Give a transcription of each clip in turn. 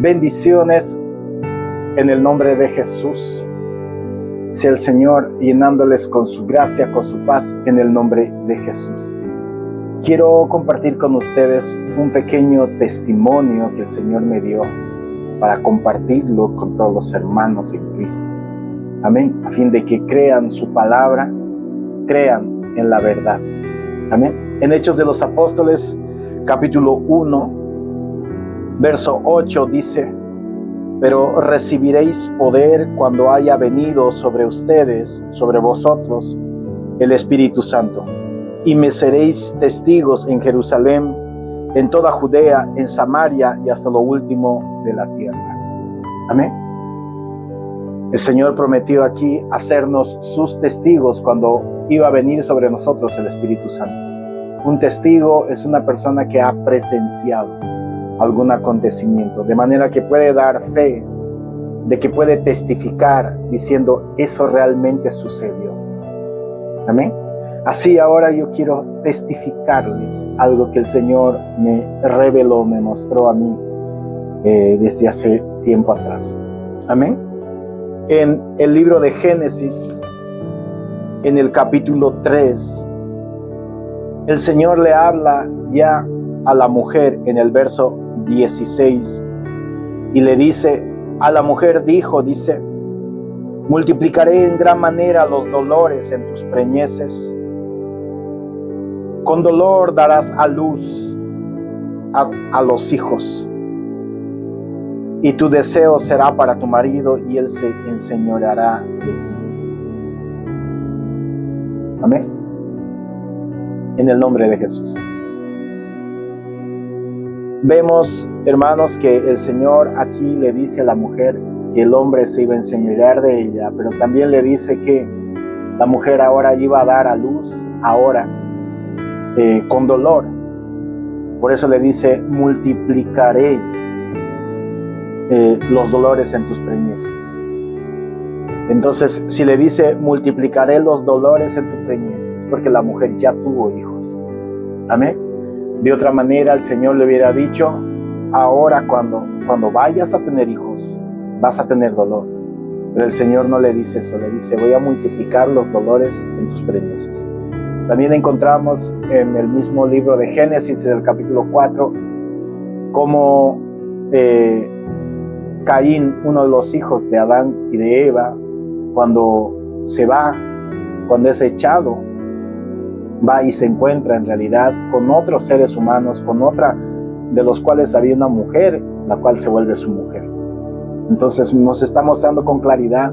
Bendiciones en el nombre de Jesús. Sea el Señor llenándoles con su gracia, con su paz, en el nombre de Jesús. Quiero compartir con ustedes un pequeño testimonio que el Señor me dio para compartirlo con todos los hermanos en Cristo. Amén. A fin de que crean su palabra, crean en la verdad. Amén. En Hechos de los Apóstoles, capítulo 1, verso 8 dice: pero recibiréis poder cuando haya venido sobre ustedes, sobre vosotros, el Espíritu Santo. Y me seréis testigos en Jerusalén, en toda Judea, en Samaria y hasta lo último de la tierra. Amén. El Señor prometió aquí hacernos sus testigos cuando iba a venir sobre nosotros el Espíritu Santo. Un testigo es una persona que ha presenciado algún acontecimiento, de manera que puede dar fe, de que puede testificar diciendo: eso realmente sucedió. Amén. Así ahora yo quiero testificarles algo que el Señor me reveló, me mostró a mí desde hace tiempo atrás. Amén. En el libro de Génesis, en el capítulo 3, el Señor le habla ya a la mujer en el verso 16 y le dice, a la mujer dice: multiplicaré en gran manera los dolores en tus preñeces. Con dolor darás a luz a los hijos, y tu deseo será para tu marido, y él se enseñoreará de ti. Amén. En el nombre de Jesús. Vemos, hermanos, que el Señor aquí le dice a la mujer que el hombre se iba a enseñorear de ella, pero también le dice que la mujer ahora iba a dar a luz, con dolor. Por eso le dice: multiplicaré los dolores en tus preñeces. Entonces, si le dice multiplicaré los dolores en tus preñeces, es porque la mujer ya tuvo hijos. Amén. De otra manera, el Señor le hubiera dicho: ahora cuando vayas a tener hijos, vas a tener dolor. Pero el Señor no le dice eso, le dice: voy a multiplicar los dolores en tus preñeces. También encontramos en el mismo libro de Génesis, en el capítulo 4, como Caín, uno de los hijos de Adán y de Eva, cuando es echado, va y se encuentra en realidad con otros seres humanos, con otra de los cuales había una mujer, la cual se vuelve su mujer. Entonces nos está mostrando con claridad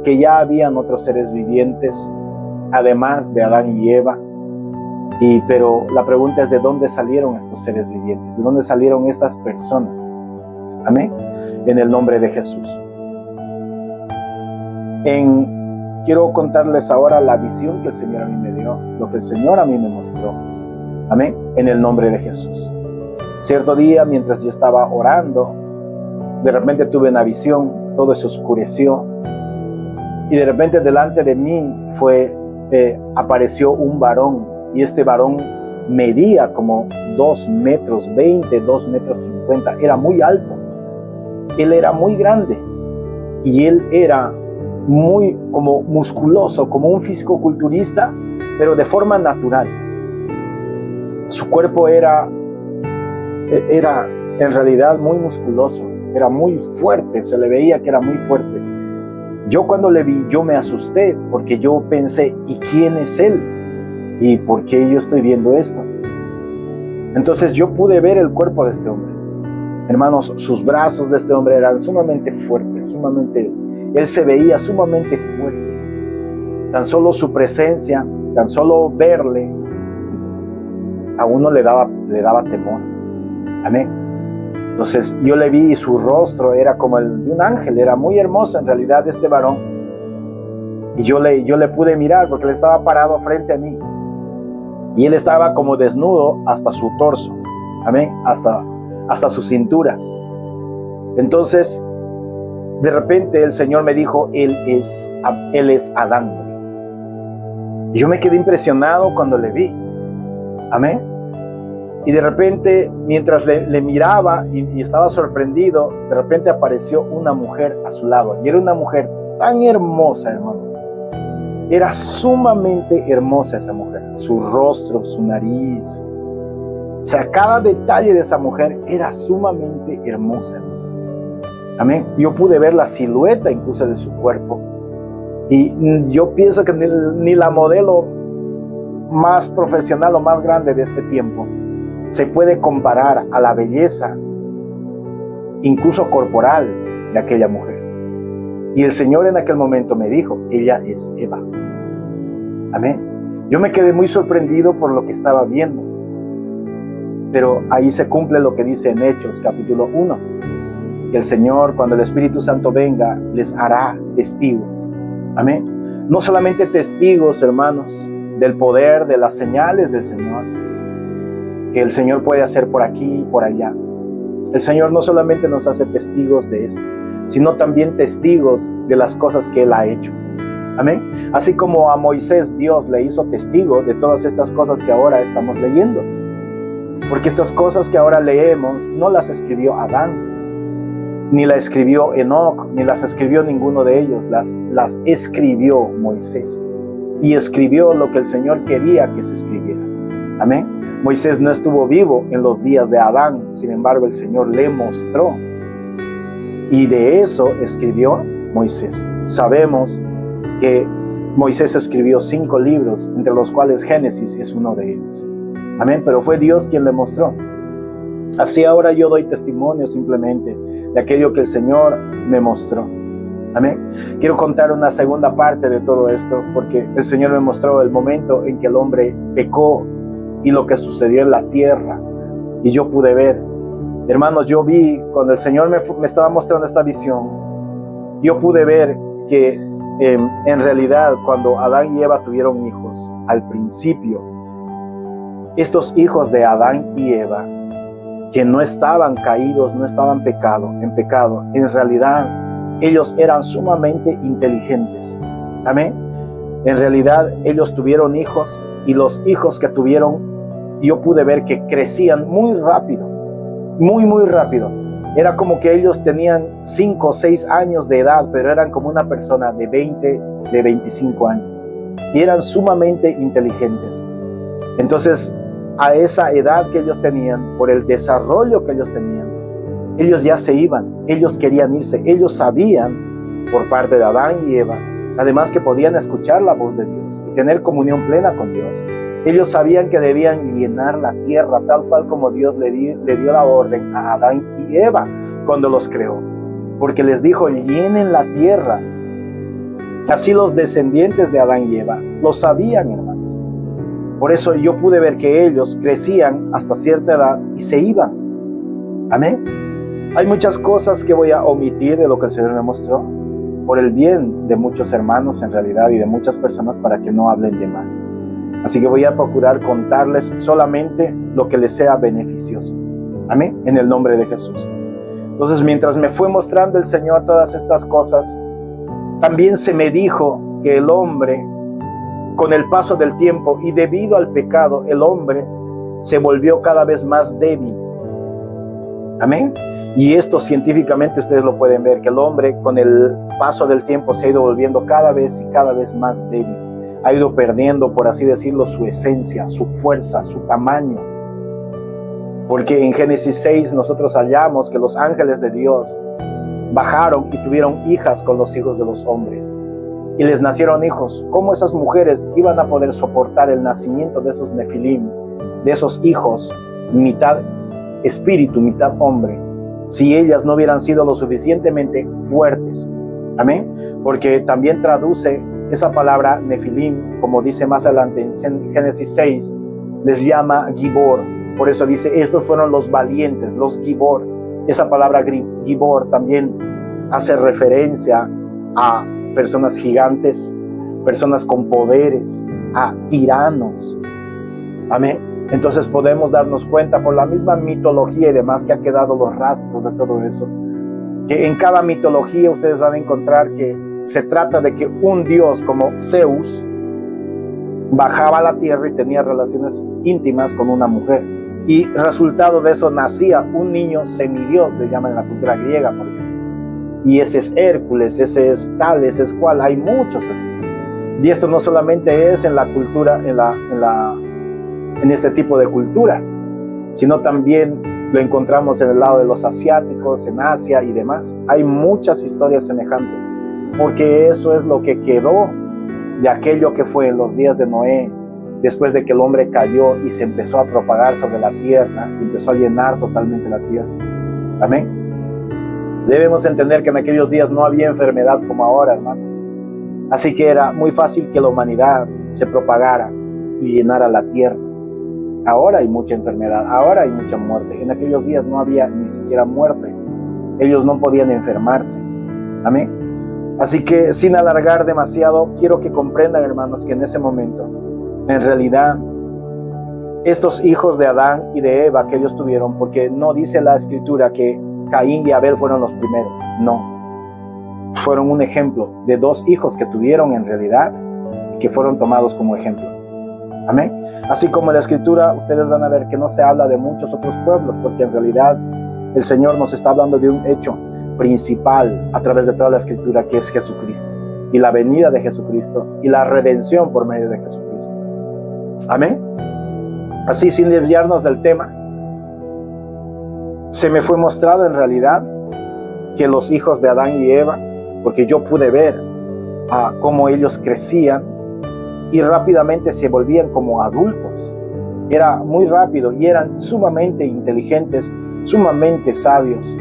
que ya habían otros seres vivientes, además de Adán y Eva. Pero la pregunta es: ¿de dónde salieron estos seres vivientes? ¿De dónde salieron estas personas? Amén. En el nombre de Jesús. Quiero contarles ahora la visión que el Señor a mí me dio, lo que el Señor a mí me mostró. Amén. En el nombre de Jesús. Cierto día, mientras yo estaba orando, de repente tuve una visión, todo se oscureció, y de repente delante de mí apareció un varón, y este varón medía como 2 metros 20, 2 metros 50, era muy alto. Él era muy grande, y él era muy como musculoso, como un fisicoculturista, pero de forma natural. Su cuerpo era en realidad muy musculoso, era muy fuerte, se le veía que era muy fuerte. Yo cuando le vi, yo me asusté, porque yo pensé: ¿y quién es él? ¿Y por qué yo estoy viendo esto? Entonces yo pude ver el cuerpo de este hombre. Hermanos, sus brazos de este hombre eran sumamente fuertes, él se veía sumamente fuerte. Tan solo su presencia, tan solo verle, a uno le daba temor. Amén. Entonces yo le vi y su rostro era como el de un ángel, era muy hermoso en realidad este varón. Y yo le pude mirar porque él estaba parado frente a mí. Y él estaba como desnudo hasta su torso. Amén. Hasta su cintura. Entonces, de repente el Señor me dijo: Él es Adán. Y yo me quedé impresionado cuando le vi. Amén. Y de repente, mientras le miraba y estaba sorprendido, de repente apareció una mujer a su lado. Y era una mujer tan hermosa, hermanos. Era sumamente hermosa esa mujer. Su rostro, su nariz. O sea, cada detalle de esa mujer era sumamente hermosa, hermanos. Amén. Yo pude ver la silueta incluso de su cuerpo. Y yo pienso que ni la modelo más profesional o más grande de este tiempo se puede comparar a la belleza, incluso corporal, de aquella mujer. Y el Señor en aquel momento me dijo, ella es Eva. Amén. Yo me quedé muy sorprendido por lo que estaba viendo. Pero ahí se cumple lo que dice en Hechos, capítulo 1. Que el Señor, cuando el Espíritu Santo venga, les hará testigos. Amén. No solamente testigos, hermanos, del poder, de las señales del Señor, que el Señor puede hacer por aquí y por allá. El Señor no solamente nos hace testigos de esto, sino también testigos de las cosas que Él ha hecho. Amén. Así como a Moisés Dios le hizo testigo de todas estas cosas que ahora estamos leyendo. Porque estas cosas que ahora leemos no las escribió Adán, ni las escribió Enoc, ni las escribió ninguno de ellos, las escribió Moisés. Y escribió lo que el Señor quería que se escribiera. Amén. Moisés no estuvo vivo en los días de Adán, sin embargo el Señor le mostró. Y de eso escribió Moisés. Sabemos que Moisés escribió 5 libros, entre los cuales Génesis es uno de ellos. Amén, pero fue Dios quien le mostró. Así ahora yo doy testimonio simplemente de aquello que el Señor me mostró. Amén. Quiero contar una segunda parte de todo esto, porque el Señor me mostró el momento en que el hombre pecó y lo que sucedió en la tierra. Y yo pude ver, hermanos, yo vi, cuando el Señor me estaba mostrando esta visión, yo pude ver que en realidad cuando Adán y Eva tuvieron hijos, al principio, estos hijos de Adán y Eva, que no estaban caídos, no estaban en pecado, en realidad ellos eran sumamente inteligentes. Amén. En realidad ellos tuvieron hijos, y los hijos que tuvieron, yo pude ver que crecían muy rápido, muy rápido. Era como que ellos tenían 5 o 6 años de edad, pero eran como una persona de 20, de 25 años. Y eran sumamente inteligentes. Entonces, a esa edad que ellos tenían, por el desarrollo que ellos tenían, ellos ya se iban, ellos querían irse, ellos sabían por parte de Adán y Eva, además que podían escuchar la voz de Dios y tener comunión plena con Dios. Ellos sabían que debían llenar la tierra tal cual como Dios le dio la orden a Adán y Eva cuando los creó, porque les dijo, llenen la tierra. Así los descendientes de Adán y Eva lo sabían, hermanos. Por eso yo pude ver que ellos crecían hasta cierta edad y se iban. Amén. Hay muchas cosas que voy a omitir de lo que el Señor me mostró, por el bien de muchos hermanos en realidad y de muchas personas, para que no hablen de más. Así que voy a procurar contarles solamente lo que les sea beneficioso. Amén. En el nombre de Jesús. Entonces, mientras me fue mostrando el Señor todas estas cosas, también se me dijo que el hombre, con el paso del tiempo y debido al pecado, el hombre se volvió cada vez más débil. Amén. Y esto científicamente ustedes lo pueden ver, que el hombre con el paso del tiempo se ha ido volviendo cada vez más débil. Ha ido perdiendo, por así decirlo, su esencia, su fuerza, su tamaño. Porque en Génesis 6 nosotros hallamos que los ángeles de Dios bajaron y tuvieron hijas con los hijos de los hombres. Y les nacieron hijos. ¿Cómo esas mujeres iban a poder soportar el nacimiento de esos nefilim, de esos hijos, mitad espíritu, mitad hombre, si ellas no hubieran sido lo suficientemente fuertes? Amén. Porque también traduce esa palabra nefilim, como dice más adelante en Génesis 6, les llama Gibor. Por eso dice, estos fueron los valientes, los Gibor. Esa palabra Gibor también hace referencia a personas gigantes, personas con poderes, a tiranos. Amén. Entonces podemos darnos cuenta por la misma mitología y demás que ha quedado los rastros de todo eso, que en cada mitología ustedes van a encontrar que se trata de que un dios como Zeus bajaba a la tierra y tenía relaciones íntimas con una mujer. Y resultado de eso nacía un niño semidios, le llaman en la cultura griega, por ejemplo. Y ese es Hércules, ese es tal, ese es cual, hay muchos así. Y esto no solamente es en la cultura, en este tipo de culturas, sino también lo encontramos en el lado de los asiáticos, en Asia y demás. Hay muchas historias semejantes, porque eso es lo que quedó de aquello que fue en los días de Noé, después de que el hombre cayó y se empezó a propagar sobre la tierra, y empezó a llenar totalmente la tierra. Amén. Debemos entender que en aquellos días no había enfermedad como ahora, hermanos. Así que era muy fácil que la humanidad se propagara y llenara la tierra. Ahora hay mucha enfermedad, ahora hay mucha muerte. En aquellos días no había ni siquiera muerte. Ellos no podían enfermarse. Amén. Así que sin alargar demasiado, quiero que comprendan, hermanos, que en ese momento, en realidad, estos hijos de Adán y de Eva que ellos tuvieron, porque no dice la Escritura que Caín y Abel fueron los primeros, no. Fueron un ejemplo de dos hijos que tuvieron en realidad y que fueron tomados como ejemplo. Amén. Así como en la Escritura, ustedes van a ver que no se habla de muchos otros pueblos, porque en realidad el Señor nos está hablando de un hecho principal a través de toda la Escritura, que es Jesucristo, y la venida de Jesucristo, y la redención por medio de Jesucristo. Amén. Así, sin desviarnos del tema, se me fue mostrado en realidad que los hijos de Adán y Eva, porque yo pude ver cómo ellos crecían y rápidamente se volvían como adultos. Era muy rápido y eran sumamente inteligentes, sumamente sabios.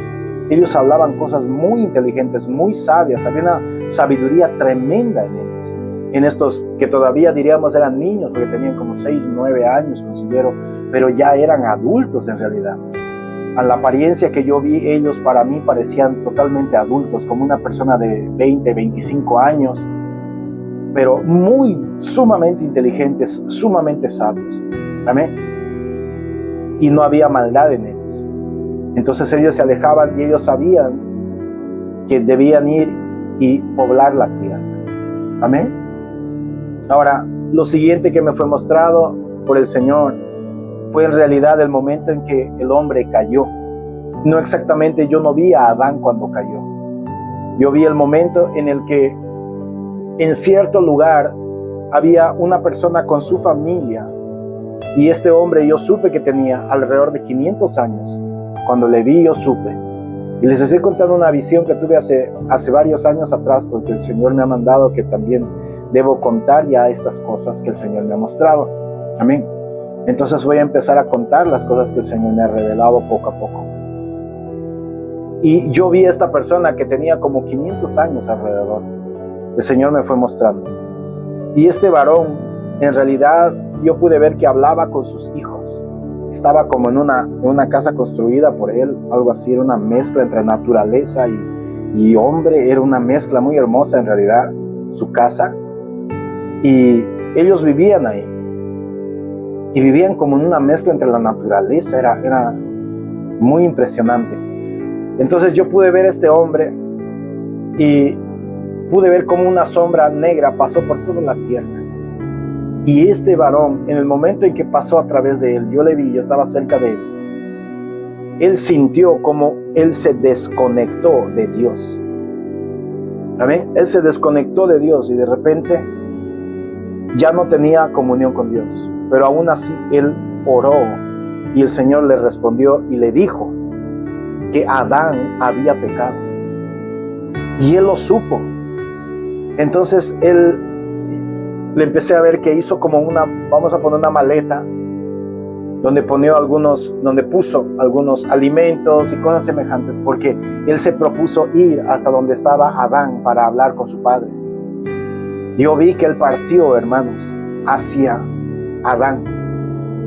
Ellos hablaban cosas muy inteligentes, muy sabias. Había una sabiduría tremenda en ellos. En estos que todavía diríamos eran niños, porque tenían como 6, 9 años, considero, pero ya eran adultos en realidad. A la apariencia que yo vi, ellos para mí parecían totalmente adultos, como una persona de 20, 25 años, pero sumamente inteligentes, sumamente sabios. Amén. Y no había maldad en ellos. Entonces ellos se alejaban y ellos sabían que debían ir y poblar la tierra. Amén. Ahora, lo siguiente que me fue mostrado por el Señor fue en realidad el momento en que el hombre cayó. No exactamente, yo no vi a Adán cuando cayó. Yo vi el momento en el que en cierto lugar había una persona con su familia, y este hombre yo supe que tenía alrededor de 500 años. Cuando le vi, yo supe. Y les estoy contando una visión que tuve hace varios años atrás, porque el Señor me ha mandado que también debo contar ya estas cosas que el Señor me ha mostrado. Amén. Entonces voy a empezar a contar las cosas que el Señor me ha revelado poco a poco. Y yo vi a esta persona que tenía como 500 años alrededor. El Señor me fue mostrando. Y este varón, en realidad, yo pude ver que hablaba con sus hijos. Estaba como en una casa construida por él, algo así, era una mezcla entre naturaleza y hombre, era una mezcla muy hermosa en realidad, su casa. Y ellos vivían ahí. Y vivían como en una mezcla entre la naturaleza, era muy impresionante. Entonces yo pude ver a este hombre y pude ver como una sombra negra pasó por toda la tierra. Y este varón, en el momento en que pasó a través de él, yo le vi, yo estaba cerca de él. Él sintió como él se desconectó de Dios. ¿Amén? Él se desconectó de Dios y de repente ya no tenía comunión con Dios. Pero aún así él oró y el Señor le respondió y le dijo que Adán había pecado. Y él lo supo. Entonces él le empecé a ver que hizo como vamos a poner una maleta donde puso algunos alimentos y cosas semejantes, porque él se propuso ir hasta donde estaba Adán para hablar con su padre. Yo vi que él partió, hermanos, hacia Adán.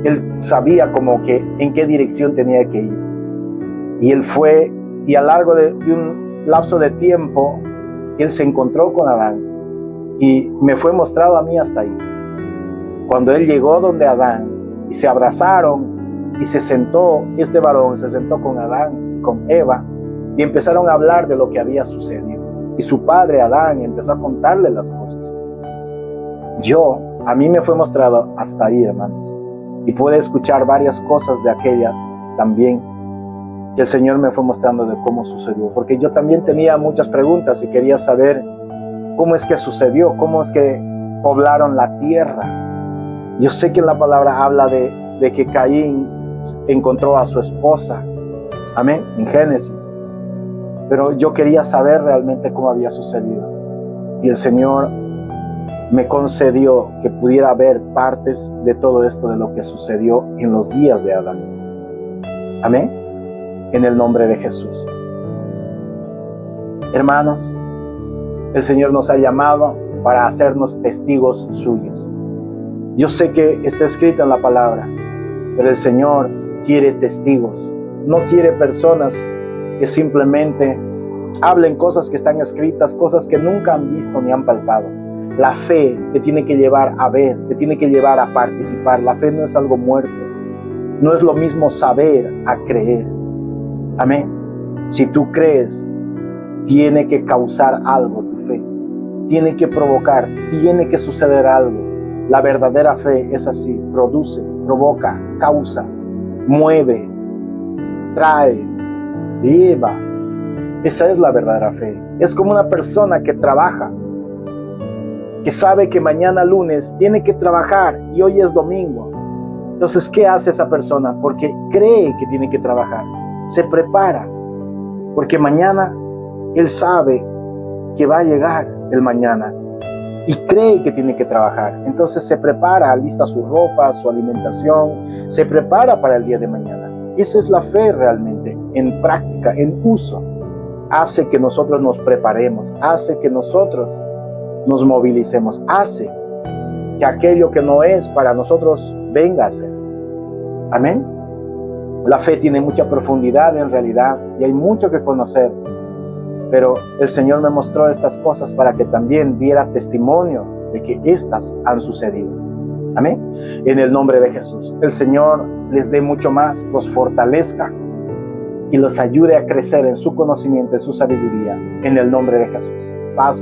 Él sabía como que en qué dirección tenía que ir. Y él fue, y a lo largo de un lapso de tiempo, él se encontró con Adán. Y me fue mostrado a mí hasta ahí. Cuando él llegó donde Adán y se abrazaron y se sentó, este varón se sentó con Adán y con Eva y empezaron a hablar de lo que había sucedido. Y su padre Adán empezó a contarle las cosas. A mí me fue mostrado hasta ahí, hermanos. y pude escuchar varias cosas de aquellas también que el Señor me fue mostrando de cómo sucedió, porque yo también tenía muchas preguntas y quería saber cómo es que sucedió, cómo es que poblaron la tierra. Yo sé que la palabra habla de que Caín encontró a su esposa, amén, en Génesis, pero yo quería saber realmente cómo había sucedido, y el Señor me concedió que pudiera ver partes de todo esto, de lo que sucedió en los días de Adán. Amén, en el nombre de Jesús. Hermanos, el Señor nos ha llamado para hacernos testigos suyos. Yo sé que está escrito en la palabra, pero el Señor quiere testigos. No quiere personas que simplemente hablen cosas que están escritas, cosas que nunca han visto ni han palpado. La fe te tiene que llevar a ver, te tiene que llevar a participar. La fe no es algo muerto. No es lo mismo saber a creer. Amén. Si tú crees, tiene que causar algo tu fe. Tiene que provocar, tiene que suceder algo. La verdadera fe es así: produce, provoca, causa, mueve, trae, lleva. Esa es la verdadera fe. Es como una persona que trabaja, que sabe que mañana lunes tiene que trabajar y hoy es domingo. Entonces, ¿qué hace esa persona? Porque cree que tiene que trabajar. Se prepara, porque mañana él sabe que va a llegar el mañana y cree que tiene que trabajar. Entonces se prepara, alista su ropa, su alimentación, se prepara para el día de mañana. Esa es la fe realmente, en práctica, en uso. Hace que nosotros nos preparemos, hace que nosotros nos movilicemos, hace que aquello que no es para nosotros venga a ser. Amén. La fe tiene mucha profundidad en realidad y hay mucho que conocer, pero el Señor me mostró estas cosas para que también diera testimonio de que estas han sucedido. Amén. En el nombre de Jesús, el Señor les dé mucho más, los fortalezca y los ayude a crecer en su conocimiento, en su sabiduría, en el nombre de Jesús. Paz.